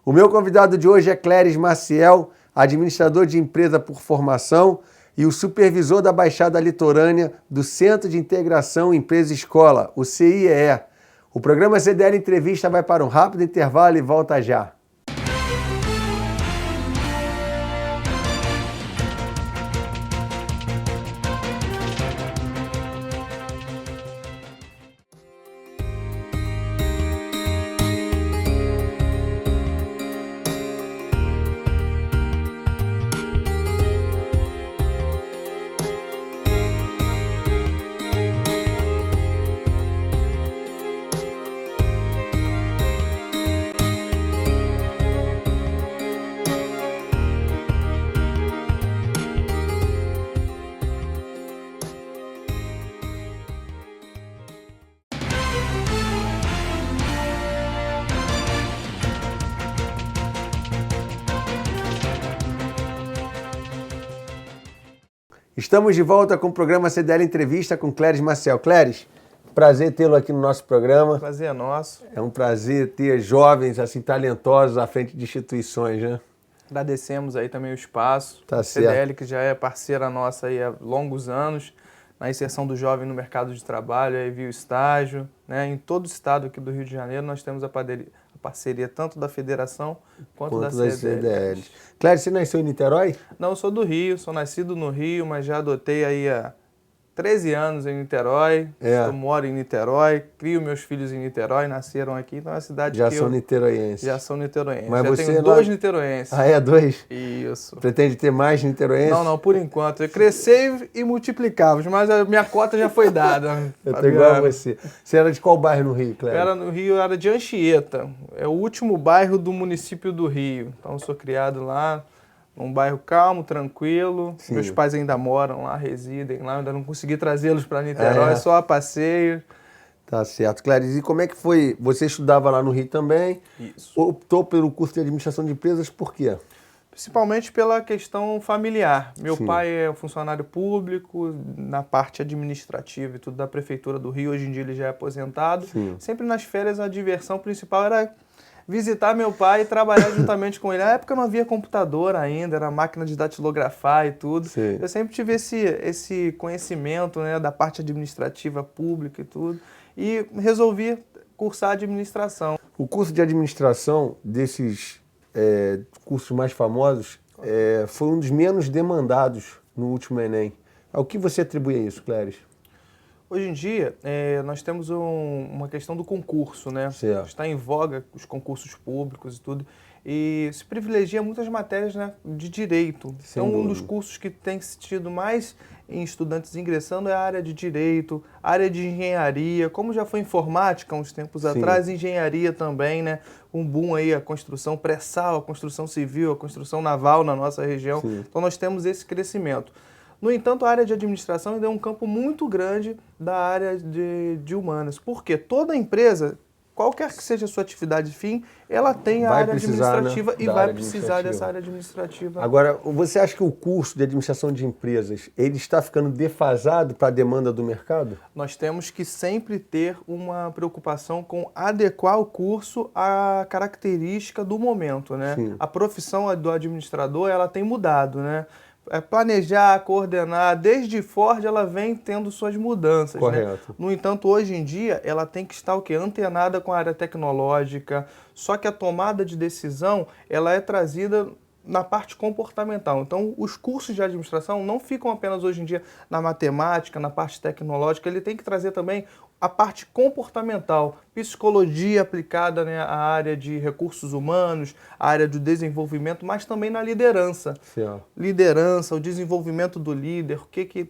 O meu convidado de hoje é Cléris Maciel, administrador de empresa por formação e o supervisor da Baixada Litorânea do Centro de Integração Empresa Escola, o CIEE. O programa CDL Entrevista vai para um rápido intervalo e volta já. Estamos de volta com o programa CDL Entrevista com Cléris Maciel. Cléris, prazer tê-lo aqui no nosso programa. Prazer é nosso. É um prazer ter jovens assim talentosos à frente de instituições, né? Agradecemos aí também o espaço. Tá CDL, certo. que já é parceira nossa aí há longos anos, na inserção do jovem no mercado de trabalho, aí via o estágio, né? Em todo o estado aqui do Rio de Janeiro nós temos a parceria tanto da federação quanto da CDL. Cléris, você nasceu em Niterói? Não, eu sou do Rio, sou nascido no Rio, mas já adotei aí há 13 anos em Niterói. Eu moro em Niterói, crio meus filhos em Niterói, nasceram aqui, então é uma cidade já que são niteroienses. Já são niteroienses. Mas já você tenho dois niteroienses. Ah, é? Dois? Isso. Pretende ter mais niteroenses? Não, por enquanto. Eu cresci e multiplicava, mas a minha cota já foi dada. Eu tô igual a você. Você era de qual bairro no Rio, Cléris? No Rio, era de Anchieta. É o último bairro do município do Rio. Então, eu sou criado lá. Um bairro calmo, tranquilo. Sim. Meus pais ainda moram lá, residem lá. Ainda não consegui trazê-los para Niterói, só a passeio. Tá certo. Cléris, e como é que foi? Você estudava lá no Rio também? Isso. Optou pelo curso de administração de empresas, por quê? Principalmente pela questão familiar. Meu pai é funcionário público, na parte administrativa e tudo da Prefeitura do Rio. Hoje em dia ele já é aposentado. Sim. Sempre nas férias a diversão principal era visitar meu pai e trabalhar juntamente com ele. Na época não havia computador ainda, era máquina de datilografar e tudo. Sim. Eu sempre tive esse conhecimento, né, da parte administrativa pública e tudo. E resolvi cursar administração. O curso de administração, desses cursos mais famosos, foi um dos menos demandados no último Enem. Ao que você atribui a isso, Cléris? Hoje em dia, nós temos uma questão do concurso, né? Certo. Está em voga os concursos públicos e tudo, e se privilegia muitas matérias, né, de direito. Sem então, dúvida. Um dos cursos que tem tido mais em estudantes ingressando é a área de direito, a área de engenharia, como já foi informática há uns tempos atrás, engenharia também, né? Um boom aí, a construção pré-sal, a construção civil, a construção naval na nossa região. Sim. Então, nós temos esse crescimento. No entanto, a área de administração ainda é um campo muito grande da área de humanas. Porque toda empresa, qualquer que seja a sua atividade fim, ela tem a área administrativa, né, e vai precisar dessa área administrativa. Agora, você acha que o curso de administração de empresas, ele está ficando defasado para a demanda do mercado? Nós temos que sempre ter uma preocupação com adequar o curso à característica do momento, né? Sim. A profissão do administrador, ela tem mudado, né? Planejar, coordenar, desde Ford ela vem tendo suas mudanças. Correto. Né? No entanto, hoje em dia, ela tem que estar o quê? Antenada com a área tecnológica, só que a tomada de decisão ela é trazida na parte comportamental. Então, os cursos de administração não ficam apenas hoje em dia na matemática, na parte tecnológica, ele tem que trazer também a parte comportamental, psicologia aplicada, né, à área de recursos humanos, à área do desenvolvimento, mas também na liderança. Sim. Liderança, o desenvolvimento do líder,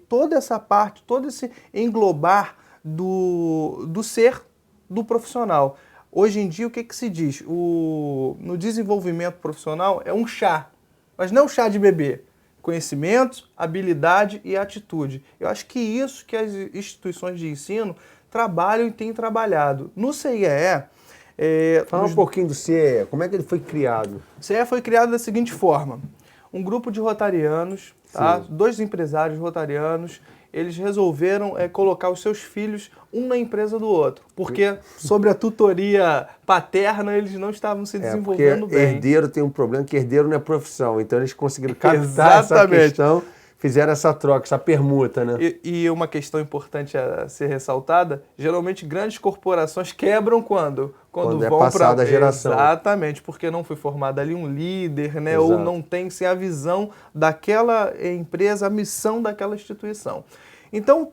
toda essa parte, todo esse englobar do ser do profissional. Hoje em dia, o que se diz? No desenvolvimento profissional é um chá, mas não chá de bebê. Conhecimentos, habilidade e atitude. Eu acho que isso que as instituições de ensino trabalham e têm trabalhado. No CIEE... Fala um pouquinho do CIEE, como é que ele foi criado? O CIEE foi criado da seguinte forma. Um grupo de rotarianos, tá? 2 empresários rotarianos, eles resolveram colocar os seus filhos um na empresa do outro, porque sobre a tutoria paterna eles não estavam se desenvolvendo bem. Herdeiro tem um problema que herdeiro não é profissão, então eles conseguiram captar essa questão, fizeram essa troca, essa permuta, né? E uma questão importante a ser ressaltada, geralmente grandes corporações quebram quando é vão passada a geração. Exatamente, porque não foi formado ali um líder, né? Ou não tem a visão daquela empresa, a missão daquela instituição. Então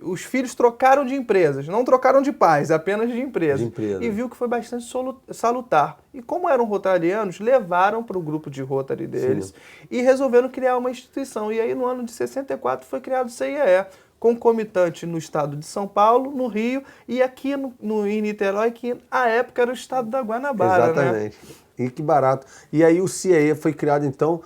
os filhos trocaram de empresas, não trocaram de pais, apenas de empresas. E viu que foi bastante salutar. E como eram rotarianos, levaram para o grupo de Rotary deles e resolveram criar uma instituição. E aí no ano de 64 foi criado o CIEE, concomitante no estado de São Paulo, no Rio e aqui em Niterói, que à época era o estado da Guanabara. Exatamente. Né? E que barato. E aí o CIEE foi criado então,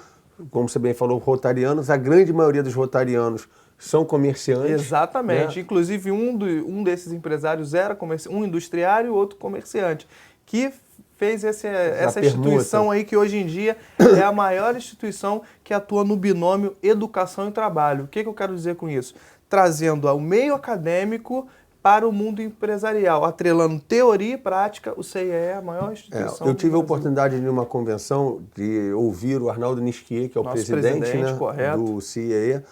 como você bem falou, rotarianos. A grande maioria dos rotarianos são comerciantes. Exatamente. Né? Inclusive um desses empresários era um industriário e outro comerciante, que fez essa instituição aí que hoje em dia é a maior instituição que atua no binômio educação e trabalho. O que eu quero dizer com isso? Trazendo ao meio acadêmico para o mundo empresarial, atrelando teoria e prática, o CIE é a maior instituição. Eu tive a oportunidade de ir numa convenção de ouvir o Arnaldo Nisquier, que é o presidente né, do CIE,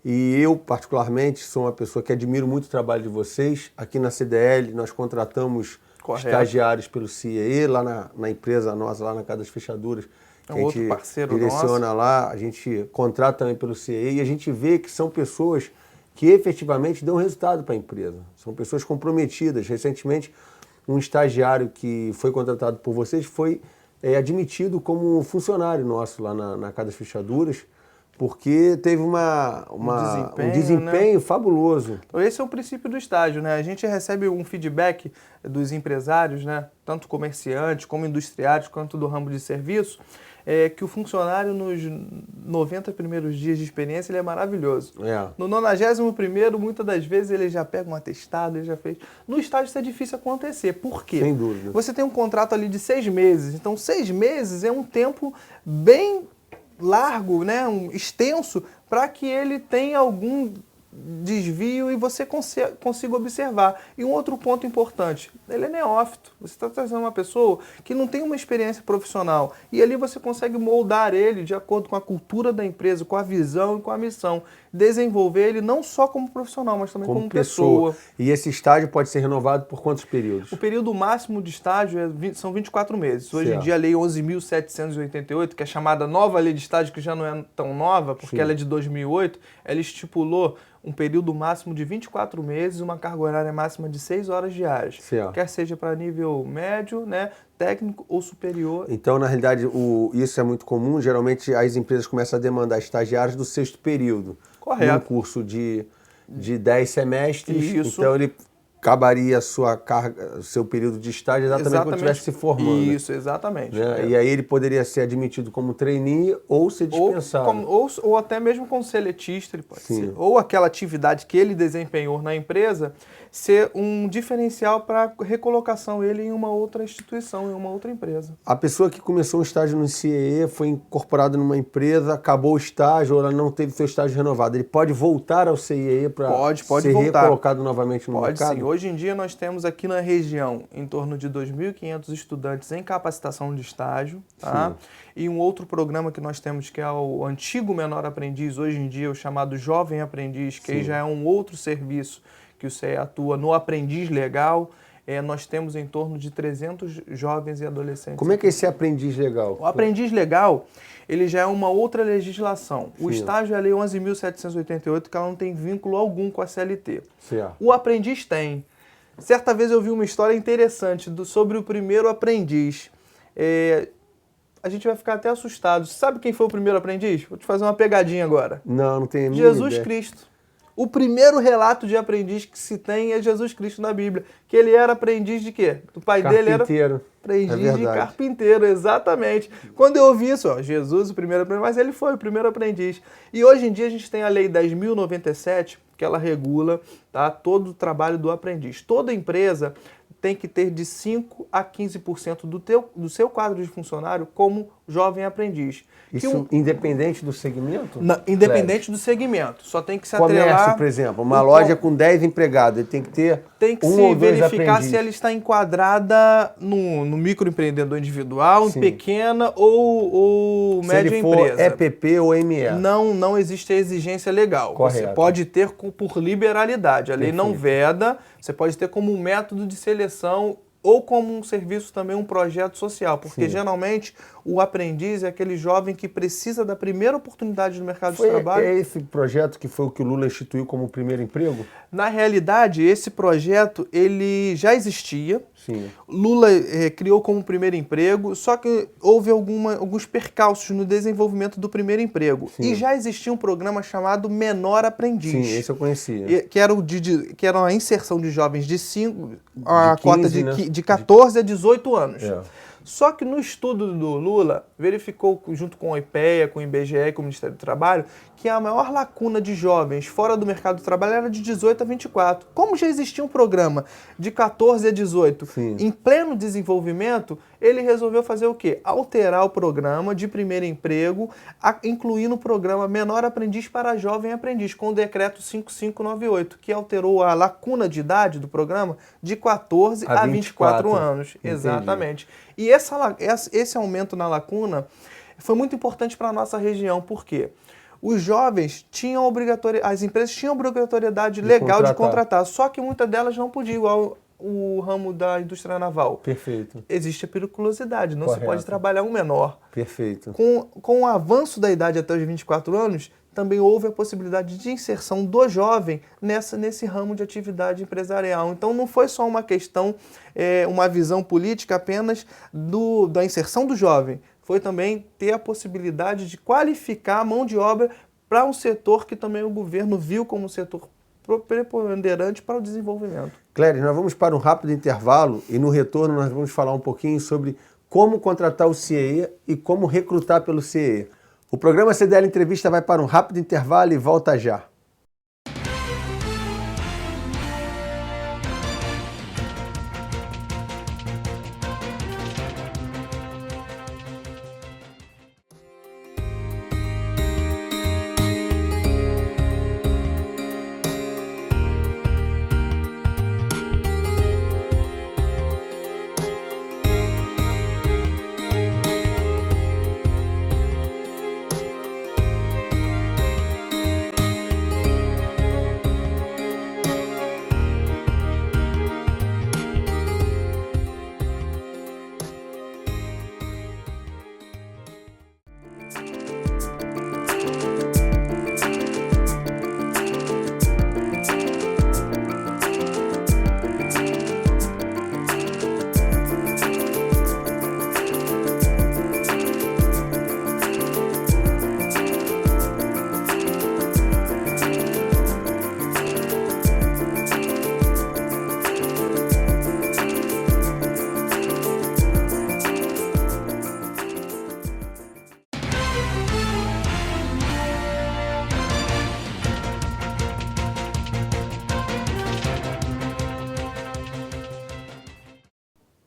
e eu, particularmente, sou uma pessoa que admiro muito o trabalho de vocês. Aqui na CDL, nós contratamos estagiários pelo CIE, lá na empresa nossa, lá na Casa das Fechaduras, que a gente direciona lá, a gente contrata também pelo CIE, e a gente vê que são pessoas que efetivamente dão resultado para a empresa. São pessoas comprometidas. Recentemente, um estagiário que foi contratado por vocês foi admitido como funcionário nosso lá na Casa das Fechaduras, porque teve um desempenho, né, fabuloso. Então, esse é o princípio do estágio, né? A gente recebe um feedback dos empresários, né, tanto comerciantes como industriários, quanto do ramo de serviço, que o funcionário nos 90 primeiros dias de experiência ele é maravilhoso. No 91º, muitas das vezes ele já pega um atestado, ele já fez. No estágio isso é difícil acontecer. Por quê? Sem dúvida. Você tem um contrato ali de 6 meses, então 6 meses é um tempo bem largo, né, extenso, para que ele tenha algum desvio e você consiga observar. E um outro ponto importante, ele é neófito. Você está trazendo uma pessoa que não tem uma experiência profissional e ali você consegue moldar ele de acordo com a cultura da empresa, com a visão e com a missão. Desenvolver ele não só como profissional, mas também como pessoa. E esse estágio pode ser renovado por quantos períodos? O período máximo de estágio são 24 meses. Hoje em dia a Lei 11.788, que é chamada nova Lei de Estágio, que já não é tão nova, porque ela é de 2008, ela estipulou um período máximo de 24 meses, uma carga horária máxima de 6 horas diárias. Quer seja para nível médio, né, técnico ou superior. Então, na realidade, isso é muito comum. Geralmente, as empresas começam a demandar estagiários do 6º período. Correto. Num curso de 10 semestres. Isso. Então, ele acabaria o seu período de estágio exatamente quando estivesse se formando. Isso, exatamente. Né? E aí ele poderia ser admitido como trainee ou ser dispensado. Ou até mesmo como seletista, ele pode ser. Ou aquela atividade que ele desempenhou na empresa ser um diferencial para recolocação ele em uma outra instituição, em uma outra empresa. A pessoa que começou um estágio no CIE, foi incorporada numa empresa, acabou o estágio, ou ela não teve seu estágio renovado, ele pode voltar ao CIE para ser recolocado novamente no mercado? Pode sim. Hoje em dia nós temos aqui na região em torno de 2.500 estudantes em capacitação de estágio, tá? E um outro programa que nós temos que é o antigo menor aprendiz, hoje em dia o chamado jovem aprendiz, que aí já é um outro serviço que o CIE atua no aprendiz legal. Nós temos em torno de 300 jovens e adolescentes. Como é que é esse aprendiz legal? O aprendiz legal, ele já é uma outra legislação. O estágio é a Lei 11.788, que ela não tem vínculo algum com a CLT. O aprendiz tem. Certa vez eu vi uma história interessante sobre o primeiro aprendiz. A gente vai ficar até assustado. Sabe quem foi o primeiro aprendiz? Vou te fazer uma pegadinha agora. Não tenho nem Jesus ideia. Cristo. O primeiro relato de aprendiz que se tem é Jesus Cristo na Bíblia. Que ele era aprendiz de quê? O pai dele era aprendiz de carpinteiro, exatamente. Quando eu ouvi isso, Jesus, o primeiro aprendiz, mas ele foi o primeiro aprendiz. E hoje em dia a gente tem a Lei 10.097, que ela regula, tá, todo o trabalho do aprendiz. Toda empresa tem que ter de 5% a 15% do seu quadro de funcionário como jovem aprendiz. Isso independente do segmento? Independente do segmento. Só tem que se Comércio, atrelar... por exemplo, uma loja com 10 empregados, ele tem que ter se ou dois verificar aprendizes. se ela está enquadrada no microempreendedor individual, em pequena ou média empresa. Se ele for EPP ou ME. Não existe a exigência legal. Correto. Você pode ter por liberalidade. A lei não veda. Você pode ter como um método de seleção ou como um serviço também, um projeto social. Porque geralmente o aprendiz é aquele jovem que precisa da primeira oportunidade no mercado de trabalho. É esse projeto que foi o que o Lula instituiu como primeiro emprego? Na realidade, esse projeto ele já existia. Sim. Lula criou como primeiro emprego, só que houve alguns percalços no desenvolvimento do primeiro emprego. Sim. E já existia um programa chamado Menor Aprendiz. Sim, esse eu conhecia. Que era a inserção de jovens de 5, a cota de 14 a 18 anos. Só que no estudo do Lula, verificou, junto com a IPEA, com o IBGE e com o Ministério do Trabalho, que a maior lacuna de jovens fora do mercado do trabalho era de 18 a 24. Como já existia um programa de 14 a 18 em pleno desenvolvimento, ele resolveu fazer o quê? Alterar o programa de primeiro emprego, incluindo o programa Menor Aprendiz para Jovem Aprendiz, com o decreto 5598, que alterou a lacuna de idade do programa de 14 a 24 anos. Entendi. Exatamente. E esse aumento na lacuna foi muito importante para a nossa região. Por quê? Os jovens tinham as empresas tinham obrigatoriedade legal de contratar, só que muitas delas não podiam, igual o ramo da indústria naval. Perfeito. Existe a periculosidade, não se pode trabalhar um menor. Perfeito. Com o avanço da idade até os 24 anos, também houve a possibilidade de inserção do jovem nesse ramo de atividade empresarial. Então não foi só uma questão, uma visão política apenas da inserção do jovem, foi também ter a possibilidade de qualificar a mão de obra para um setor que também o governo viu como um setor preponderante para o desenvolvimento. Cléris, nós vamos para um rápido intervalo e no retorno nós vamos falar um pouquinho sobre como contratar o CIEE e como recrutar pelo CIEE. O programa CDL Entrevista vai para um rápido intervalo e volta já.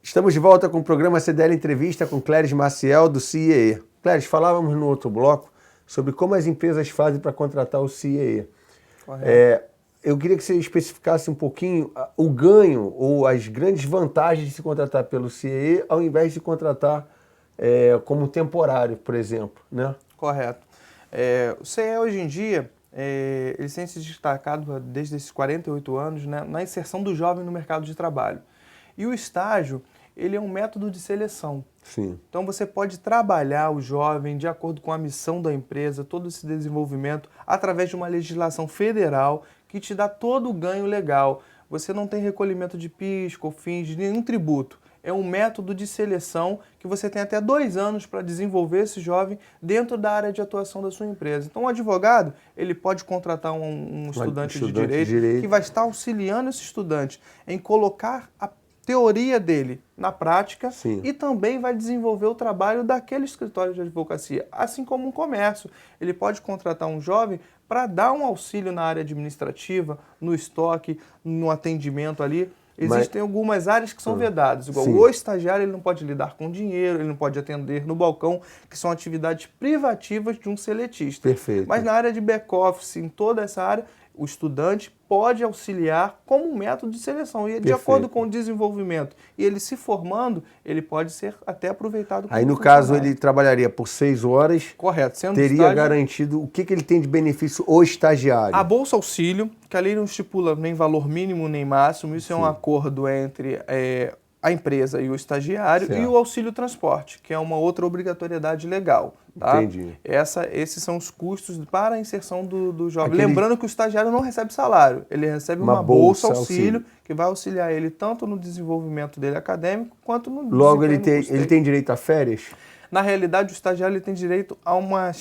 Estamos de volta com o programa CDL Entrevista com Cléris Maciel, do CIEE. Cléris, falávamos no outro bloco sobre como as empresas fazem para contratar o CIEE. Eu queria que você especificasse um pouquinho o ganho ou as grandes vantagens de se contratar pelo CIEE ao invés de contratar como temporário, por exemplo, né? Correto. O CIEE hoje em dia, ele tem se destacado desde esses 48 anos, né, na inserção do jovem no mercado de trabalho. E o estágio, ele é um método de seleção. Sim. Então você pode trabalhar o jovem de acordo com a missão da empresa, todo esse desenvolvimento, através de uma legislação federal que te dá todo o ganho legal. Você não tem recolhimento de PIS, COFINS, de nenhum tributo. É um método de seleção que você tem até 2 anos para desenvolver esse jovem dentro da área de atuação da sua empresa. Então, o advogado, ele pode contratar um estudante de direito que vai estar auxiliando esse estudante em colocar a teoria dele na prática. Sim. E também vai desenvolver o trabalho daquele escritório de advocacia, assim como um comércio. Ele pode contratar um jovem para dar um auxílio na área administrativa, no estoque, no atendimento ali Existem algumas áreas que são vedadas, igual sim. o estagiário ele não pode lidar com dinheiro, ele não pode atender no balcão, que são atividades privativas de um seletista. Perfeito. Mas na área de back-office, em toda essa área, o estudante pode auxiliar como um método de seleção. E de acordo com o desenvolvimento e ele se formando, ele pode ser até aproveitado como Aí, no funcionário. caso, ele trabalharia por 6 horas. Correto. Sendo Teria estágio, garantido o que ele tem de benefício o estagiário? a Bolsa Auxílio, que a lei não estipula nem valor mínimo nem máximo, isso é um acordo entre a empresa e o estagiário, Certo. e o auxílio transporte, que é uma outra obrigatoriedade legal. Tá? Entendi. Esses são os custos para a inserção do jovem. Aquele- Lembrando que o estagiário não recebe salário, ele recebe uma bolsa auxílio que vai auxiliar ele tanto no desenvolvimento dele acadêmico quanto no Logo, desempenho ele no tem, curso ele dele. tem direito a férias? Na realidade, o estagiário ele tem direito a uma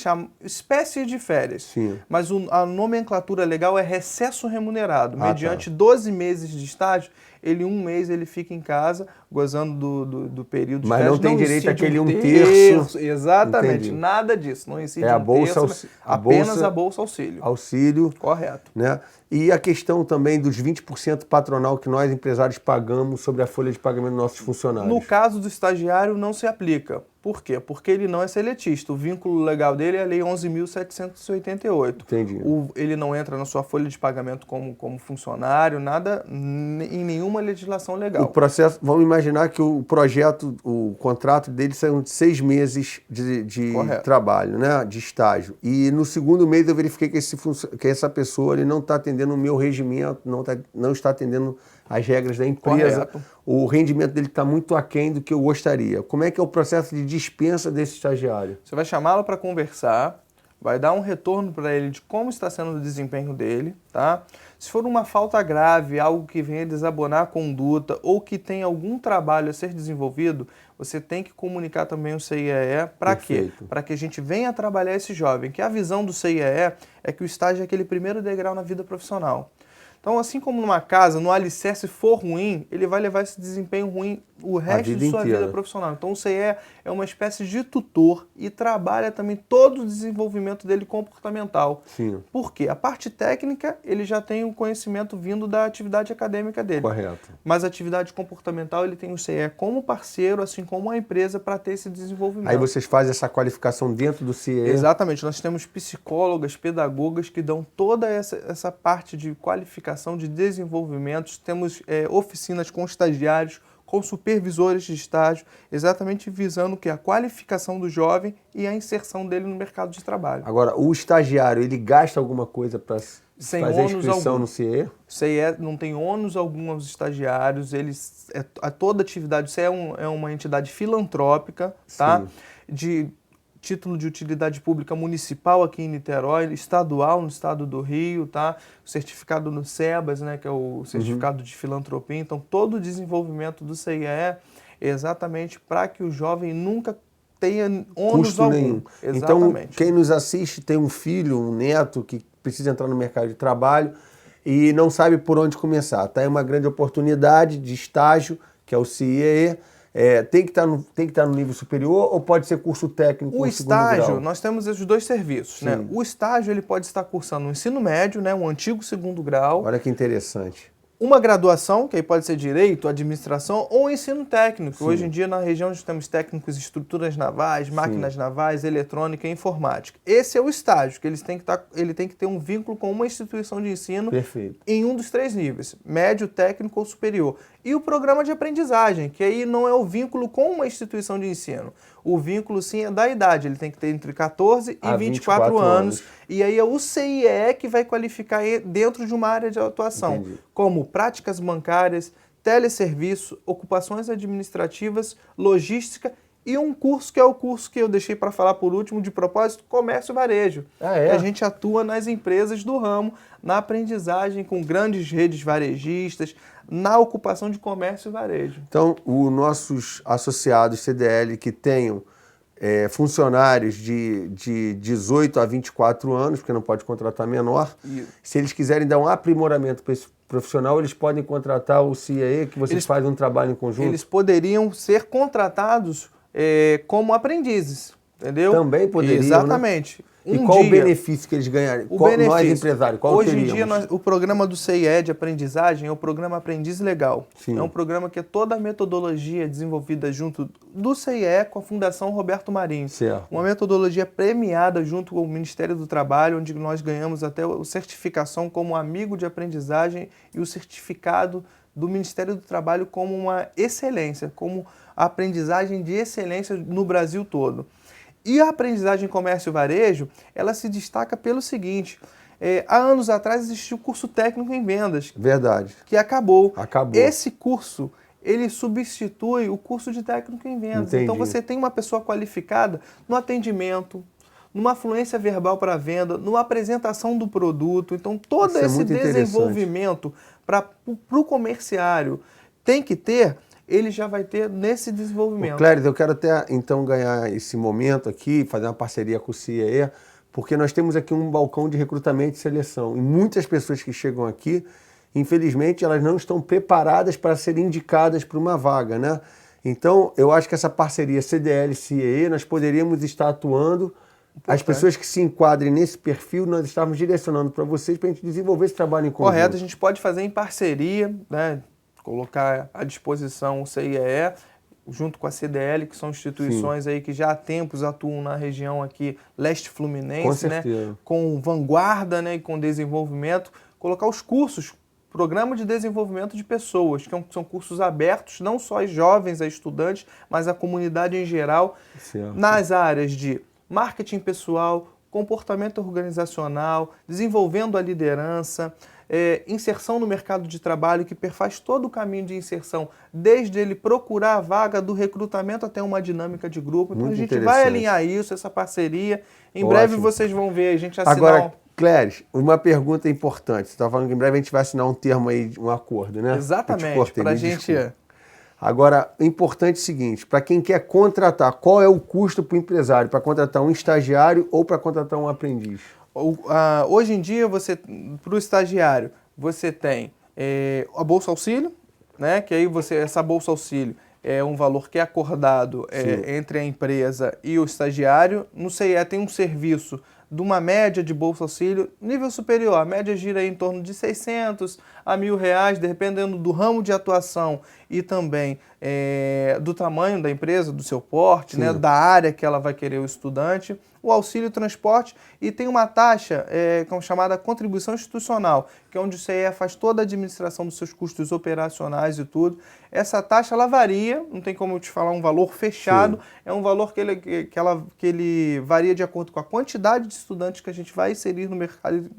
espécie de férias. Sim. Mas a nomenclatura legal é recesso remunerado. Mediante tá. 12 meses de estágio, um mês ele fica em casa, gozando do período de Mas férias. não tem direito incide àquele 1/3. Exatamente, Entendi. nada disso. Não incide É a um bolsa terço, a apenas bolsa- a bolsa auxílio. Auxílio, Correto. né? E a questão também dos 20% patronal que nós, empresários, pagamos sobre a folha de pagamento dos nossos funcionários. No caso do estagiário, não se aplica. Por quê? Porque ele não é seletista. O vínculo legal dele é a Lei 11.788. Entendi. Ele não entra na sua folha de pagamento como funcionário, nada, em nenhuma legislação O legal. processo, vamos imaginar que o projeto, o contrato dele são de 6 meses de Correto. trabalho, né? De estágio. E no segundo mês eu verifiquei que essa pessoa ele não está atendendo o meu regimento, não está atendendo as regras da empresa. Correto. O rendimento dele está muito aquém do que eu gostaria. Como é que é o processo de dispensa desse estagiário? Você vai chamá-lo para conversar, vai dar um retorno para ele de como está sendo o desempenho dele, tá? Se for uma falta grave, algo que venha desabonar a conduta ou que tem algum trabalho a ser desenvolvido, você tem que comunicar também o CIEE. Para quê? Perfeito. Para que a gente venha trabalhar esse jovem, que a visão do CIEE é que o estágio é aquele primeiro degrau na vida profissional. Então, assim como numa casa, no alicerce for ruim, ele vai levar esse desempenho ruim o resto de sua vida profissional. Então, o CIE é uma espécie de tutor e trabalha também todo o desenvolvimento dele comportamental. Sim. Por quê? A parte técnica, ele já tem o conhecimento vindo da atividade acadêmica dele. Correto. Mas a atividade comportamental, ele tem o CIE como parceiro, assim como a empresa, para ter esse desenvolvimento. Aí vocês fazem essa qualificação dentro do CIE? Exatamente. Nós temos psicólogas, pedagogas que dão toda essa parte de qualificação, de desenvolvimento. Temos oficinas com estagiários, com supervisores de estágio, exatamente visando que a qualificação do jovem e a inserção dele no mercado de trabalho. Agora, o estagiário, ele gasta alguma coisa para Sem fazer a ônus inscrição algum. no CIE? O CIE não tem ônus algum aos estagiários, toda atividade, o CIE é uma entidade filantrópica, tá? Sim. De título de utilidade pública municipal aqui em Niterói, estadual no estado do Rio, tá? O certificado no SEBAS, né, que é o certificado de filantropia. Então, todo o desenvolvimento do CIE é exatamente para que o jovem nunca tenha ônus Custo algum. nenhum. Exatamente. Então, quem nos assiste tem um filho, um neto que precisa entrar no mercado de trabalho e não sabe por onde começar. Está aí uma grande oportunidade de estágio, que é o CIE. Tem que estar no nível superior ou pode ser curso técnico O ou segundo grau? estágio, nós temos os dois serviços, né? O estágio, ele pode estar cursando o ensino médio, né? Um antigo segundo grau. Olha que interessante. Uma graduação, que aí pode ser direito, administração ou ensino técnico. Sim. Hoje em dia, na região, nós temos técnicos em estruturas navais, máquinas navais, eletrônica e informática. Esse é o estágio, que ele tem que ter um vínculo com uma instituição de ensino. Perfeito. Em um dos 3 níveis, médio, técnico ou superior. E o programa de aprendizagem, que aí não é o vínculo com uma instituição de ensino. O vínculo, sim, é da idade. Ele tem que ter entre 14 e 24 anos. E aí é o CIE que vai qualificar dentro de uma área de atuação. Entendi. Como práticas bancárias, teleserviço, ocupações administrativas, logística e um curso que é o curso que eu deixei para falar por último, de propósito, comércio e varejo. Ah, é? Que a gente atua nas empresas do ramo, na aprendizagem com grandes redes varejistas, na ocupação de comércio e varejo. Então, os nossos associados CDL que tenham funcionários de 18 a 24 anos, porque não pode contratar menor, se eles quiserem dar um aprimoramento para esse profissional, eles podem contratar o CIE, que vocês fazem um trabalho em conjunto? Eles poderiam ser contratados como aprendizes, entendeu? Também poderiam, Exatamente. né? E qual o benefício que eles ganhariam? Nós, empresários, qual hoje teríamos? em dia, o programa do CIE de aprendizagem é o programa Aprendiz Legal. Sim. É um programa que é toda a metodologia desenvolvida junto do CIE com a Fundação Roberto Marinho. Certo. Uma metodologia premiada junto com o Ministério do Trabalho, onde nós ganhamos até a certificação como amigo de aprendizagem e o certificado do Ministério do Trabalho como uma excelência, como a aprendizagem de excelência no Brasil todo. E a aprendizagem comércio e varejo, ela se destaca pelo seguinte, há anos atrás existiu o curso técnico em vendas. Verdade. Que acabou. Acabou. Esse curso, ele substitui o curso de técnico em vendas. Entendi. Então você tem uma pessoa qualificada no atendimento, numa fluência verbal para a venda, numa apresentação do produto. Então todo esse desenvolvimento para o comerciário tem que ter, ele já vai ter nesse desenvolvimento. Cléris, eu quero até então ganhar esse momento aqui, fazer uma parceria com o CIE, porque nós temos aqui um balcão de recrutamento e seleção. E muitas pessoas que chegam aqui, infelizmente, elas não estão preparadas para serem indicadas para uma vaga, né? Então, eu acho que essa parceria CDL-CIE, nós poderíamos estar atuando. As pessoas que se enquadrem nesse perfil, nós estamos direcionando para vocês para a gente desenvolver esse trabalho em conjunto. Correto, a gente pode fazer em parceria, né? Colocar à disposição o CIE, junto com a CDL, que são instituições aí que já há tempos atuam na região aqui leste fluminense, né? Com vanguarda, né? E com desenvolvimento, colocar os cursos, programa de desenvolvimento de pessoas, que são cursos abertos, não só aos jovens, a estudantes, mas à comunidade em geral, nas áreas de marketing pessoal, comportamento organizacional, desenvolvendo a liderança, inserção no mercado de trabalho, que perfaz todo o caminho de inserção, desde ele procurar a vaga do recrutamento até uma dinâmica de grupo. Então a gente vai alinhar isso, essa parceria. Em breve vocês vão ver a gente assinar. Agora, Cléris, uma pergunta importante. Você está falando que em breve a gente vai assinar um termo aí, um acordo, né? Exatamente, para a gente... Agora, o importante é o seguinte, para quem quer contratar, qual é o custo para o empresário, para contratar um estagiário ou para contratar um aprendiz? Hoje em dia, para o estagiário, você tem a Bolsa Auxílio, né? Que aí essa Bolsa Auxílio é um valor que é acordado entre a empresa e o estagiário. No CIE tem um serviço de uma média de Bolsa Auxílio nível superior. A média gira aí em torno de 600 a R$1.000, dependendo do ramo de atuação e também do tamanho da empresa, do seu porte, né, da área que ela vai querer o estudante. O auxílio transporte e tem uma taxa chamada contribuição institucional, que é onde o CIE faz toda a administração dos seus custos operacionais e tudo. Essa taxa, ela varia, não tem como eu te falar um valor fechado, é um valor que ele varia de acordo com a quantidade de estudantes que a gente vai inserir no mercado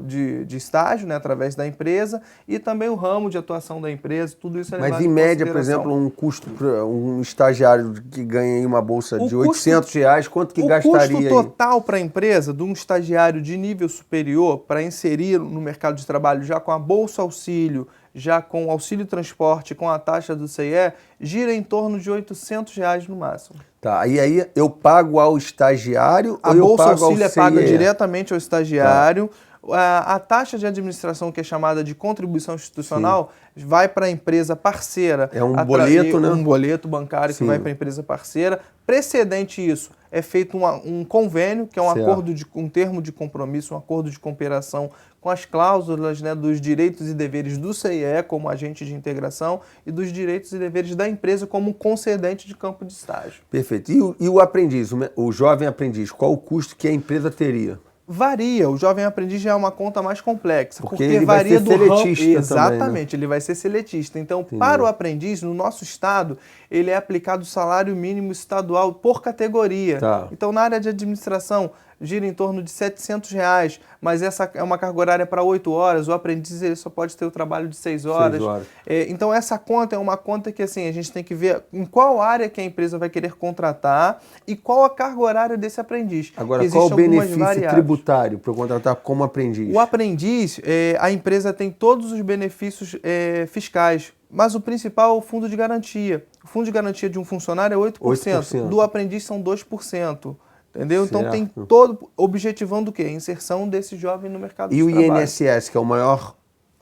de estágio, né, através da empresa, e também o ramo de atuação da empresa, tudo isso é levado em consideração. Mas em média, por exemplo, um custo para um estagiário que ganha uma bolsa de R$800, quanto que gastaria? O custo total para a empresa de um estagiário de nível superior para inserir no mercado de trabalho já com a Bolsa Auxílio, já com o auxílio transporte, com a taxa do CIE, gira em torno de R$800 no máximo. Tá, e aí eu pago ao estagiário ou eu pago ao CIE? A Bolsa Auxílio é paga diretamente ao estagiário. A taxa de administração, que é chamada de contribuição institucional, vai para a empresa parceira. É um boleto, né? Um boleto bancário que vai para a empresa parceira. Precedente isso, é feito um convênio, que é um termo de compromisso, um acordo de cooperação com as cláusulas, né, dos direitos e deveres do CIE como agente de integração e dos direitos e deveres da empresa como concedente de campo de estágio. Perfeito. E o aprendiz, o jovem aprendiz, qual o custo que a empresa teria? Varia, o jovem aprendiz já é uma conta mais complexa, porque ele varia vai ser seletista ramo. Exatamente, também, né? Ele vai ser seletista. Então, para o aprendiz, no nosso estado, ele é aplicado o salário mínimo estadual por categoria. Então, na área de administração, gira em torno de R$700, mas essa é uma carga horária para 8 horas, o aprendiz ele só pode ter o trabalho de 6 horas. Então essa conta é uma conta que assim, a gente tem que ver em qual área que a empresa vai querer contratar e qual a carga horária desse aprendiz. Agora, qual o benefício tributário para eu contratar como aprendiz? O aprendiz, a empresa tem todos os benefícios fiscais, mas o principal é o fundo de garantia. O fundo de garantia de um funcionário é 8%. Do aprendiz são 2%. Entendeu? Então tem todo objetivando o quê? A inserção desse jovem no mercado de trabalho. E o INSS, que é o maior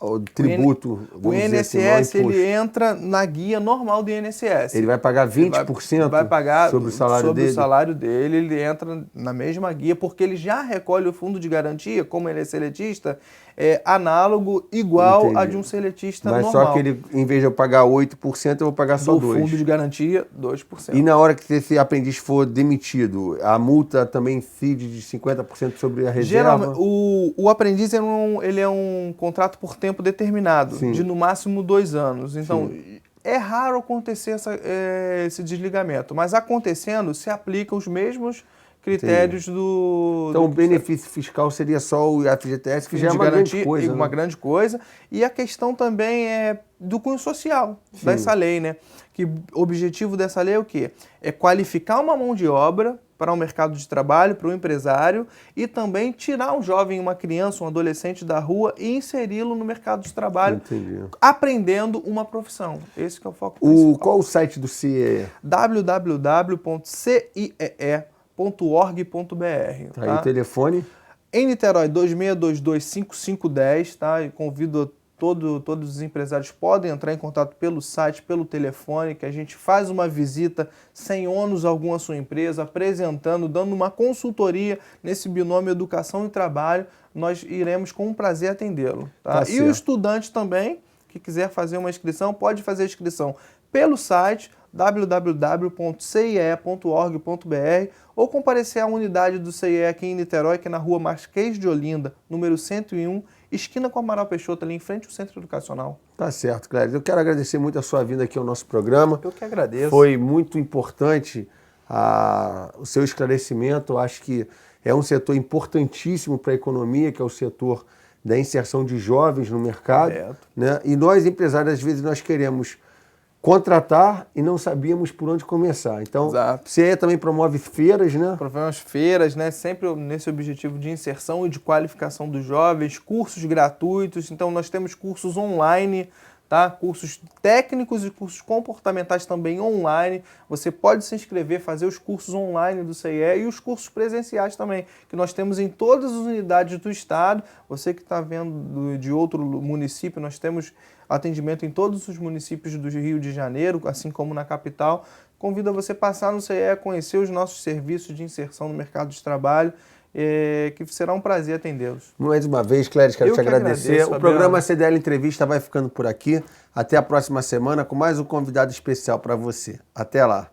o tributo. O INSS, ele entra na guia normal do INSS. Ele vai pagar 20% vai pagar sobre o salário dele? Sobre o salário dele, ele entra na mesma guia, porque ele já recolhe o fundo de garantia, como ele é seletista, é análogo, igual a de um seletista normal. Mas só que ele, em vez de eu pagar 8%, eu vou pagar só 2%. Do fundo de garantia, 2%. E na hora que esse aprendiz for demitido, a multa também incide de 50% sobre a reserva? Geralmente, o aprendiz ele é um contrato por tempo determinado, Sim. de no máximo 2 anos. Então, Sim. é raro acontecer esse desligamento, mas acontecendo, se aplicam os mesmos critérios do... Então, o benefício fiscal seria só o FGTS, que já é uma grande coisa. Uma grande coisa. E a questão também é do cunho social dessa lei, né? Que o objetivo dessa lei é o quê? É qualificar uma mão de obra para o mercado de trabalho, para o empresário, e também tirar um jovem, uma criança, um adolescente da rua e inseri-lo no mercado de trabalho, aprendendo uma profissão. Esse que é o foco principal. Qual o site do CIEE? www.ciee.org.br. Tá? E o telefone? Em Niterói, 2622-5510, tá? E convido todos os empresários podem entrar em contato pelo site, pelo telefone, que a gente faz uma visita sem ônus algum à sua empresa, apresentando, dando uma consultoria nesse binômio educação e trabalho. Nós iremos com prazer atendê-lo. Tá? E o estudante também, que quiser fazer uma inscrição, pode fazer a inscrição pelo site www.ciee.org.br ou comparecer à unidade do CIE aqui em Niterói, que é na rua Marquês de Olinda, número 101, esquina com Amaral Peixoto, ali em frente ao Centro Educacional. Tá certo, Cléris. Eu quero agradecer muito a sua vinda aqui ao nosso programa. Eu que agradeço. Foi muito importante o seu esclarecimento. Eu acho que é um setor importantíssimo para a economia, que é o setor da inserção de jovens no mercado. Né? E nós, empresários, às vezes nós queremos contratar e não sabíamos por onde começar. Então, o CIE também promove feiras, né? Promove feiras, né? Sempre nesse objetivo de inserção e de qualificação dos jovens, cursos gratuitos. Então, nós temos cursos online, tá? Cursos técnicos e cursos comportamentais também online. Você pode se inscrever, fazer os cursos online do CIE e os cursos presenciais também, que nós temos em todas as unidades do estado. Você que está vendo de outro município, nós temos atendimento em todos os municípios do Rio de Janeiro, assim como na capital. Convido a você passar no CIE, conhecer os nossos serviços de inserção no mercado de trabalho, que será um prazer atendê-los. Mais uma vez, Cléris, quero te agradecer. O programa CDL Entrevista vai ficando por aqui. Até a próxima semana com mais um convidado especial para você. Até lá.